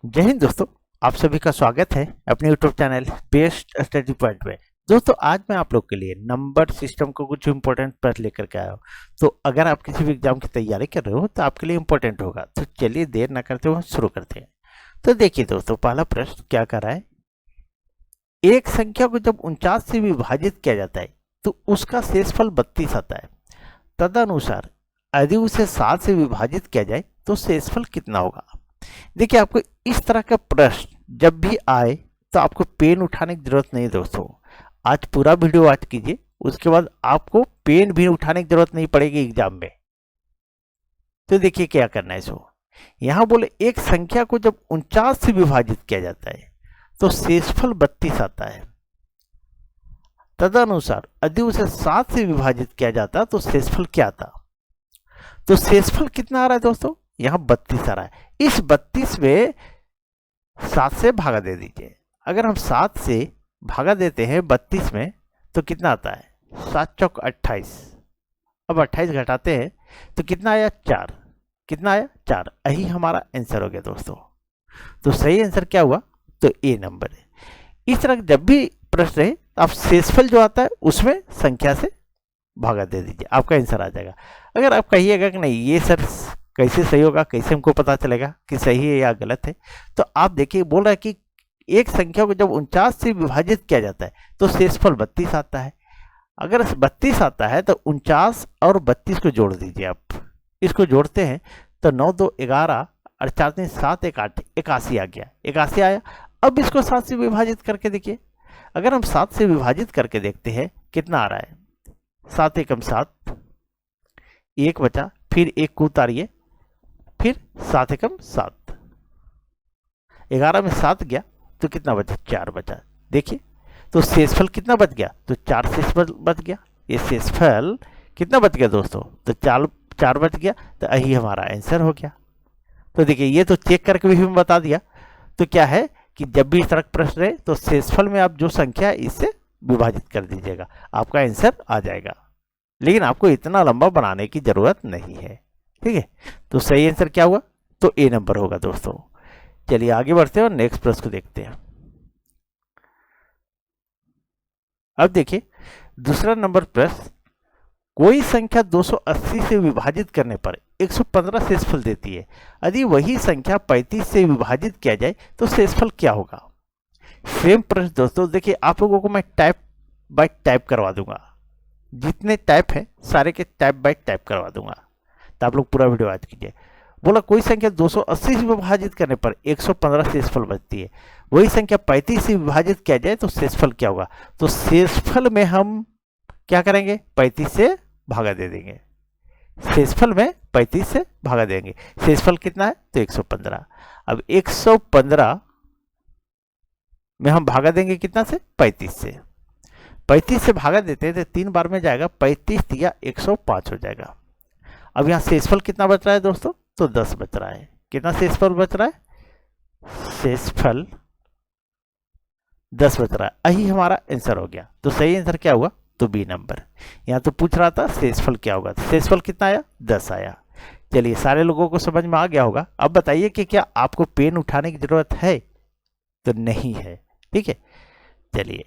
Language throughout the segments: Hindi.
जय हिंद दोस्तों। आप सभी का स्वागत है अपने YouTube channel best study point में। दोस्तों आज मैं आप लोग के लिए नंबर सिस्टम को कुछ इंपॉर्टेंट प्रश्न लेकर के आया हूँ। तो अगर आप किसी भी एग्जाम की तैयारी कर रहे हो तो आपके लिए इंपॉर्टेंट होगा। तो चलिए देर ना करते हुए शुरू करते हैं। तो देखिए दोस्तों, पहला प्रश्न क्या कर रहा है। एक संख्या को जब 49 से विभाजित किया जाता है तो उसका शेषफल 32 आता है। तदनुसार यदि उसे 7 से विभाजित किया जाए तो शेषफल कितना होगा। देखिए, आपको इस तरह का प्रश्न जब भी आए तो आपको पेन उठाने की जरूरत नहीं दोस्तों। आज पूरा वीडियो वॉच कीजिए, उसके बाद आपको पेन भी उठाने की जरूरत नहीं पड़ेगी एग्जाम में। तो देखिए क्या करना है इसको। यहां बोले एक संख्या को जब 49 से विभाजित किया जाता है तो शेषफल 32 आता है। तदनुसार यदि उसे 7 से विभाजित किया जाता तो शेषफल क्या आता। तो शेषफल कितना आ रहा है दोस्तों, यहां 32 आ रहा है। इस 32 में 7 से भागा दे दीजिए। अगर हम 7 से भागा देते हैं 32 में तो कितना आता है, 7 चौक 28। अब 28 घटाते हैं तो कितना आया, 4। कितना आया, 4। यही हमारा आंसर हो गया दोस्तों। तो सही आंसर क्या हुआ, तो ए नंबर है। इस तरह जब भी प्रश्न है आप शेषफल जो आता है उसमें संख्या से भागा दे दीजिए, आपका आंसर आ जाएगा। अगर आप कहिएगा कि नहीं ये सर कैसे सही होगा, कैसे हमको पता चलेगा कि सही है या गलत है, तो आप देखिए बोल रहा है कि एक संख्या को जब 49 से विभाजित किया जाता है तो शेषफल 32 आता है। अगर 32 आता है तो 49 और 32 को जोड़ दीजिए। आप इसको जोड़ते हैं तो 9 2 11 और 4 3 7 1 8 81 आ गया, 81 आया। अब इसको 7 से विभाजित करके देखिए। अगर हम 7 से विभाजित करके देखते हैं कितना आ रहा है, 7 एकम 7, 1 बचा, फिर 1 को उतारिए, फिर 7 एकम 7, 11 में 7 गया तो कितना बचा, 4 बचा। देखिए तो शेषफल कितना बच गया, तो 4 शेषफल बच गया। ये शेषफल कितना बच गया दोस्तों, तो 4 बच गया। तो यही हमारा आंसर हो गया। तो देखिए ये तो चेक करके भी हम बता दिया। तो क्या है कि जब भी इस तरह प्रश्न रहे तो शेषफल में आप जो संख्या है इससे विभाजित कर दीजिएगा, आपका आंसर आ जाएगा। लेकिन आपको इतना लंबा बनाने की जरूरत नहीं है, ठीक है। तो सही आंसर क्या हुआ, तो ए नंबर होगा दोस्तों। चलिए आगे बढ़ते हैं और नेक्स्ट प्रश्न को देखते हैं। अब देखिए दूसरा नंबर प्रश्न, कोई संख्या 280 से विभाजित करने पर 115 शेषफल देती है। यदि वही संख्या 35 से विभाजित किया जाए तो शेषफल क्या होगा। सेम प्रश्न दोस्तों। देखिए आप लोगों को मैं टाइप बाय टाइप करवा दूंगा, जितने टाइप है सारे के टाइप बाय टाइप करवा दूंगा, तो आप लोग पूरा वीडियो आज कीजिए। बोला कोई संख्या 280 से विभाजित करने पर 115 शेषफल बचती है। वही संख्या 35 से विभाजित किया जाए तो शेषफल क्या होगा। तो शेषफल में हम क्या करेंगे, 35 से भागा दे देंगे। शेषफल में 35 से भागा देंगे। शेषफल कितना है, तो 115। अब 115 में हम भागा देंगे कितना से, 35 से। 35 से भागा देते हैं तो 3 बार में जाएगा, 35 या 105 हो जाएगा। अब यहाँ शेषफल कितना बच रहा है दोस्तों, तो 10 बच रहा है। कितना शेषफल बच रहा है, शेषफल 10 बच रहा है। यही हमारा आंसर हो गया। तो सही आंसर क्या हुआ, तो बी नंबर। यहाँ तो पूछ रहा था शेषफल क्या होगा, तो शेषफल कितना आया, 10 आया। चलिए सारे लोगों को समझ में आ गया होगा। अब बताइए कि क्या आपको पेन उठाने की जरूरत है, तो नहीं है, ठीक है। चलिए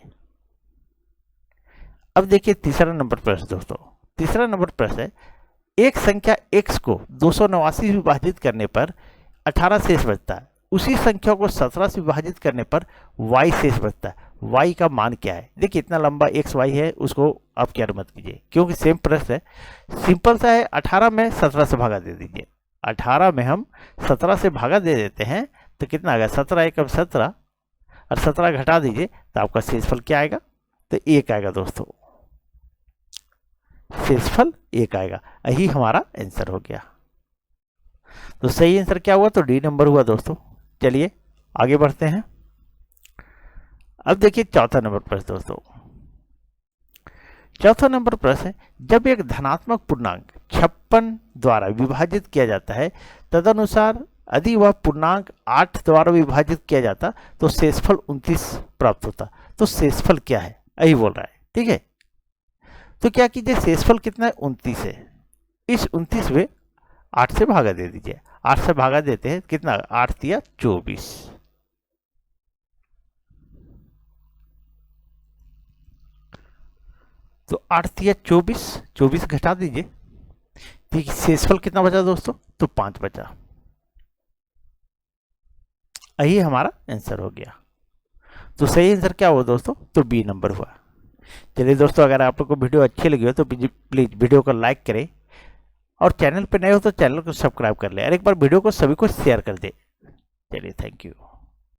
अब देखिए तीसरा नंबर प्रश्न दोस्तों। तीसरा नंबर प्रश्न है, एक संख्या x को 289 से विभाजित करने पर 18 शेष बचता है। उसी संख्या को 17 से विभाजित करने पर y शेष बचता है। y का मान क्या है। देखिए इतना लंबा x y है, उसको आप क्या मत कीजिए क्योंकि सेम प्रश्न है। सिंपल सा है, 18 में 17 से भागा दे दीजिए। 18 में हम 17 से भागा दे देते हैं तो कितना आ गया, 17 एकम 17 और 17 घटा दीजिए तो आपका शेषफल क्या आएगा, तो 1 आएगा दोस्तों। शेषफल 1 आएगा। यही हमारा आंसर हो गया। तो सही आंसर क्या हुआ, तो डी नंबर हुआ दोस्तों। चलिए आगे बढ़ते हैं। अब देखिए चौथा नंबर प्रश्न दोस्तों। चौथा नंबर प्रश्न है, जब एक धनात्मक पूर्णांक 56 द्वारा विभाजित किया जाता है तदनुसार यदि वह पूर्णांक 8 द्वारा विभाजित किया जाता तो शेषफल 29 प्राप्त होता। तो शेषफल क्या है, यही बोल रहा है, ठीक है। तो क्या कीजिए, शेषफल कितना है, 29 है। इस 29 में 8 से भागा दे दीजिए। 8 से भागा देते हैं, कितना, 8 तिया 24। तो 8 तिया 24, 24 घटा दीजिए, ठीक, शेषफल कितना बचा दोस्तों, तो 5 बचा। यही हमारा आंसर हो गया। तो सही आंसर क्या हुआ दोस्तों, तो बी नंबर हुआ। चलिए दोस्तों, अगर आप लोग को वीडियो अच्छी लगी हो तो प्लीज वीडियो को लाइक करें, और चैनल पे नए हो तो चैनल को सब्सक्राइब कर ले, और एक बार वीडियो को सभी को शेयर कर दे। चलिए, थैंक यू।